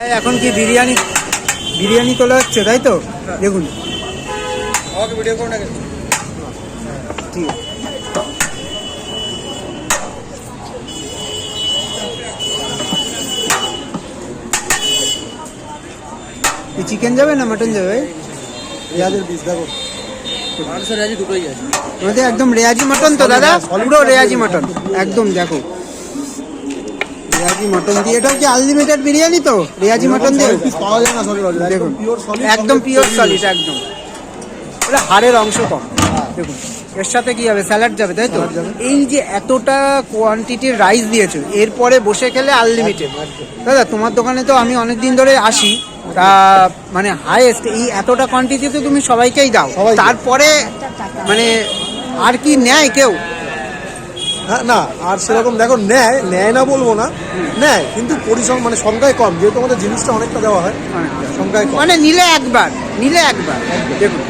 এখন কি বিরিয়ানি তোলা হচ্ছে, তাই তো? দেখুন আমাকে ভিডিও করো না কেন? ঠিক আছে। চিকেন যাবে না মাটন যাবে? পেঁয়াজের পিস দেখো, মাংস রেয়াজি দুটোই আছে আমাদের একদম রেয়াজি মাটন তো দাদা, পুরো রেয়াজি মাটন একদম। দেখো রেয়াজি মাটন দিয়ে, এটাও কি আনলিমিটেড বিরিয়ানি তো? রেয়াজি মাটন দিয়ে পাওয়া যায় না সলিড, দেখুন পিওর সলিড, একদম পিওর সলিড একদম। ওটা হাড়ের অংশ কম। দেখুন এর সাথে কি যাবে? স্যালাড যাবে, তাই তো? এই যে এতটা কোয়ান্টিটির রাইস দিয়েছো, এরপরে বসে খেলে আনলিমিটেড। দাদা তোমার দোকানে তো আমি অনেকদিন ধরে আসি, তা মানে হাইয়েস্ট এই এতটা কোয়ান্টিটিতে তুমি সবাইকেই দাও, তারপরে মানে আর কি নেয় কেউ? হ্যাঁ না, আর সেরকম দেখো নেয় না বলবো না, নেয় কিন্তু পরিশ্রম মানে সংখ্যায় কম, যেহেতু আমাদের জিনিসটা অনেকটা দেওয়া হয়, সংখ্যায় কম। মানে নিলে একবার দেখুন